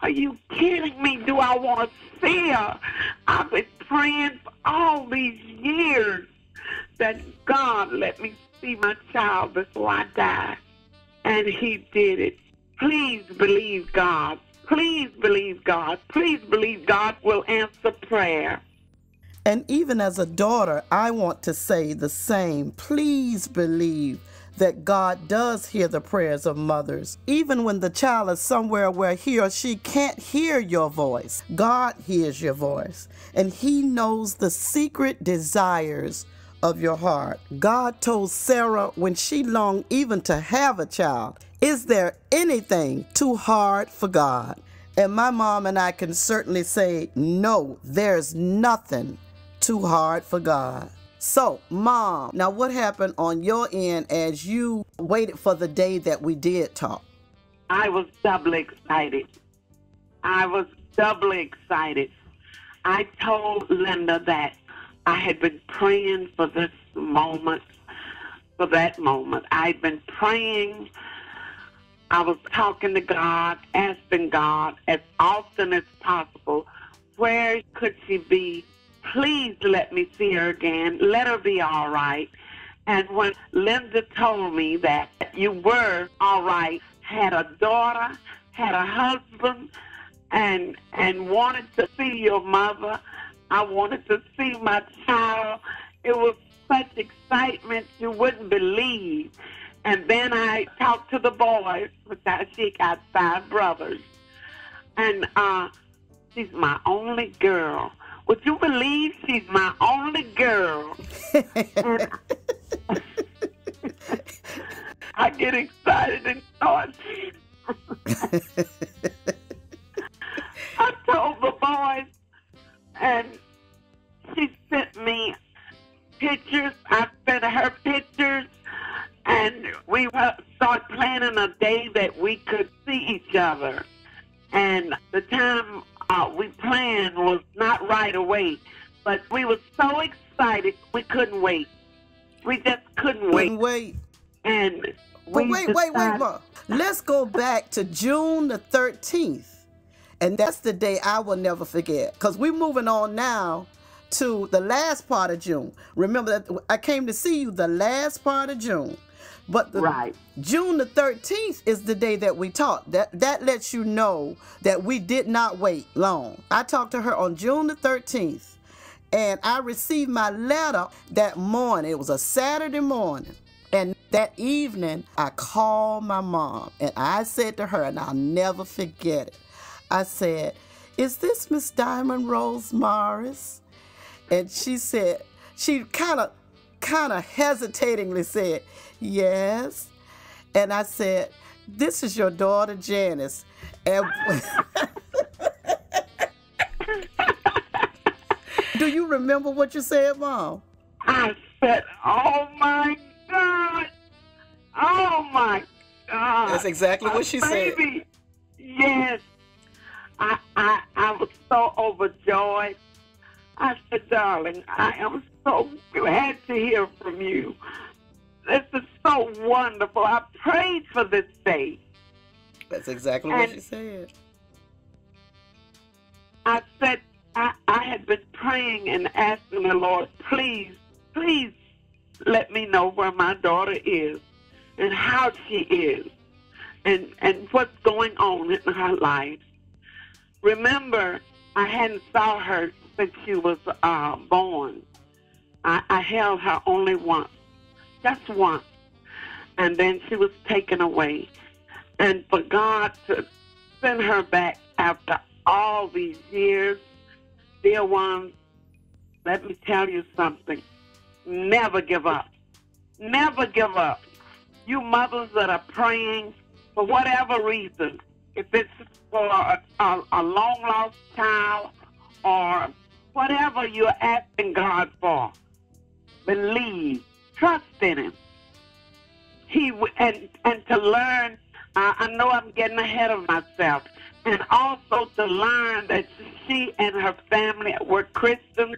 Are you kidding me? Do I want to see her? I've been praying for all these years that God let me see my child before I die. And he did it. Please believe God. Please believe God. Please believe God will answer prayer. And even as a daughter, I want to say the same. Please believe that God does hear the prayers of mothers. Even when the child is somewhere where he or she can't hear your voice, God hears your voice. And he knows the secret desires of your heart. God told Sarah when she longed even to have a child, is there anything too hard for God? And my mom and I can certainly say, no, there's nothing too hard for God. So, Mom, now what happened on your end as you waited for the day that we did talk? I was doubly excited. I told Linda that I had been praying for this moment, for that moment. I'd been praying. I was talking to God, asking God as often as possible, where could she be? Please let me see her again. Let her be all right. And when Linda told me that you were all right, had a daughter, had a husband, and wanted to see your mother, I wanted to see my child. It was such excitement you wouldn't believe. And then I talked to the boys, she got 5 brothers. And she's my only girl. Would you believe she's my only girl? And I get excited and start. I told the boys, and she sent me pictures. I sent her pictures, and we started planning a day that we could see each other. And the time we planned was not right away, but we were so excited we couldn't wait. We just couldn't wait. And wait, Ma. Let's go back to June the 13th. And that's the day I will never forget, because we're moving on now to the last part of June. Remember that I came to see you the last part of June. But June the 13th is the day that we talked. That lets you know that we did not wait long. I talked to her on June the 13th, and I received my letter that morning. It was a Saturday morning. And that evening, I called my mom, and I said to her, and I'll never forget it, I said, is this Miss Diamond Rose Morris? And she said, she kind of hesitatingly said, yes. And I said, this is your daughter, Janice. And do you remember what you said, Mom? I said, oh my God. Oh my God. That's exactly what she said. Yes. I was so overjoyed. I said, darling, I am so glad to hear from you. This is so wonderful. I prayed for this day. That's exactly what she said. I said, I had been praying and asking the Lord, please, please let me know where my daughter is and how she is and what's going on in her life. Remember, I hadn't saw her since she was born. I held her only once, just once, and then she was taken away. And for God to send her back after all these years, dear ones, let me tell you something. Never give up. Never give up. You mothers that are praying for whatever reason, if it's for a long-lost child or whatever you're asking God for, believe, trust in Him. And to learn, I know I'm getting ahead of myself, and also to learn that she and her family were Christians,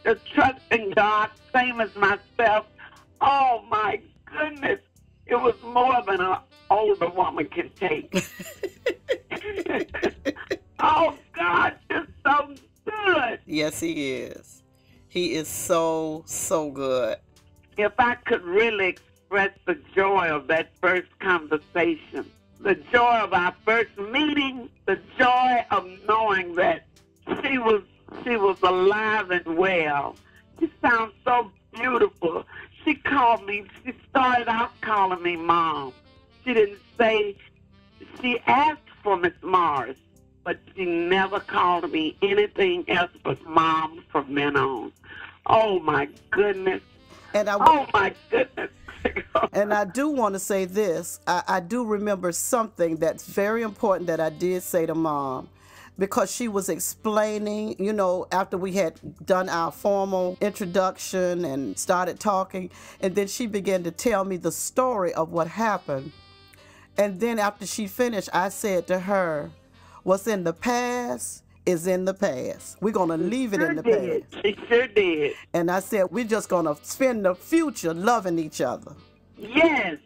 to trust in God, same as myself. Oh my goodness, it was more than an older woman can take. Yes, he is. He is so, so good. If I could really express the joy of that first conversation, the joy of our first meeting, the joy of knowing that she was alive and well. She sounds so beautiful. She called me, she started out calling me Mom. She didn't say, she asked for Miss Morris, but she never called me anything else but Mom from then on. Oh, my goodness. Oh, my goodness. And I do want to say this. I do remember something that's very important that I did say to Mom, because she was explaining, you know, after we had done our formal introduction and started talking, and then she began to tell me the story of what happened. And then after she finished, I said to her, what's in the past is in the past. We're going to leave it in the past. She sure did. And I said, we're just going to spend the future loving each other. Yes.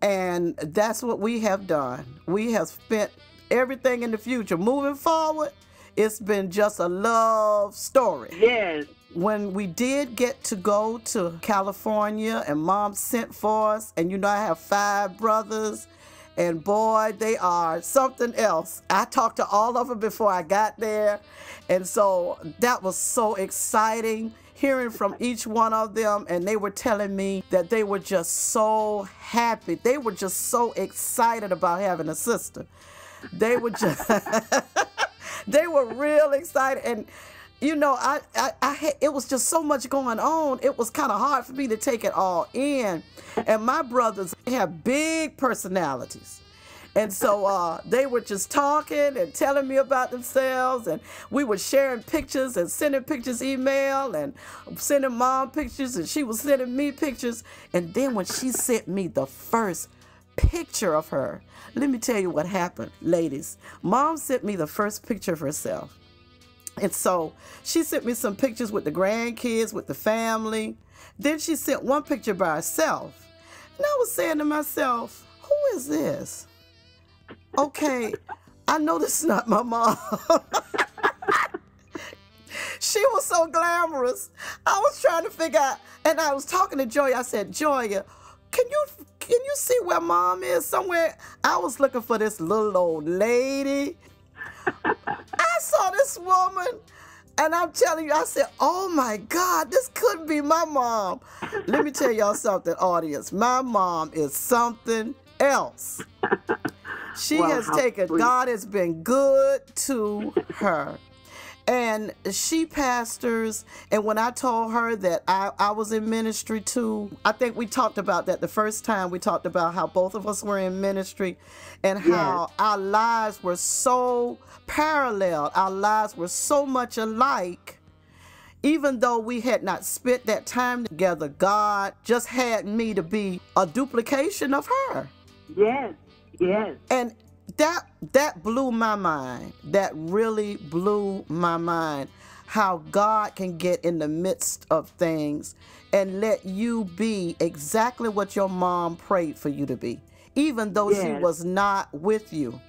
And that's what we have done. We have spent everything in the future. Moving forward, it's been just a love story. Yes. When we did get to go to California and Mom sent for us, and you know I have 5 brothers, and boy, they are something else. I talked to all of them before I got there, and so that was so exciting, hearing from each one of them, and they were telling me that they were just so happy. They were just so excited about having a sister. They were just, they were real excited. And, you know, it was just so much going on. It was kind of hard for me to take it all in. And my brothers have big personalities. And so they were just talking and telling me about themselves, and we were sharing pictures and sending pictures, email, and sending Mom pictures, and she was sending me pictures. And then when she sent me the first picture of her, let me tell you what happened, ladies. Mom sent me the first picture of herself. And so she sent me some pictures with the grandkids, with the family. Then she sent one picture by herself. And I was saying to myself, who is this? Okay, I know this is not my mom. She was so glamorous. I was trying to figure out, and I was talking to Joya. I said, Joya, can you see where Mom is somewhere? I was looking for this little old lady. I saw this woman, and I'm telling you, I said, oh my God, this could be my mom. Let me tell y'all something, audience. My mom is something else. She has taken, God has been good to her. And she pastors, and when I told her that I was in ministry too, I think we talked about that the first time. We talked about how both of us were in ministry and how our lives were so parallel. Our lives were so much alike. Even though we had not spent that time together, God just had me to be a duplication of her. Yes, yes. And that blew my mind. That really blew my mind. How God can get in the midst of things and let you be exactly what your mom prayed for you to be, even though she was not with you.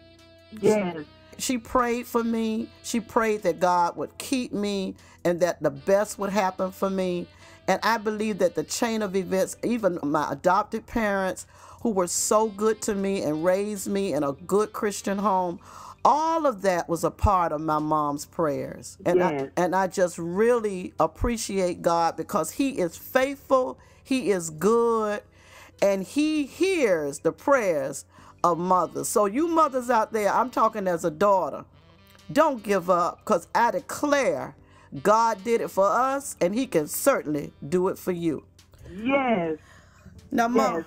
Yes. She prayed for me. She prayed that God would keep me and that the best would happen for me. And I believe that the chain of events, even my adopted parents, who were so good to me and raised me in a good Christian home, all of that was a part of my mom's prayers. And I just really appreciate God because He is faithful, He is good, and He hears the prayers of mothers. So you mothers out there, I'm talking as a daughter, don't give up, because I declare God did it for us, and He can certainly do it for you. Yes. Now, Mom,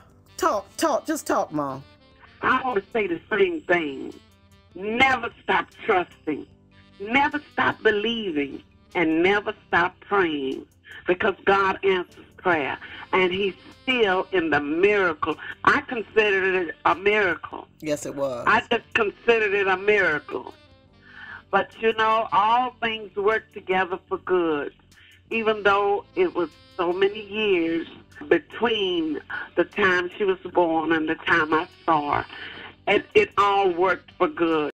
just talk, Mom. I want to say the same thing. Never stop trusting. Never stop believing. And never stop praying. Because God answers prayer. And He's still in the miracle. I considered it a miracle. Yes, it was. I just considered it a miracle. But, you know, all things work together for good. Even though it was so many years between the time she was born and the time I saw her. And it all worked for good.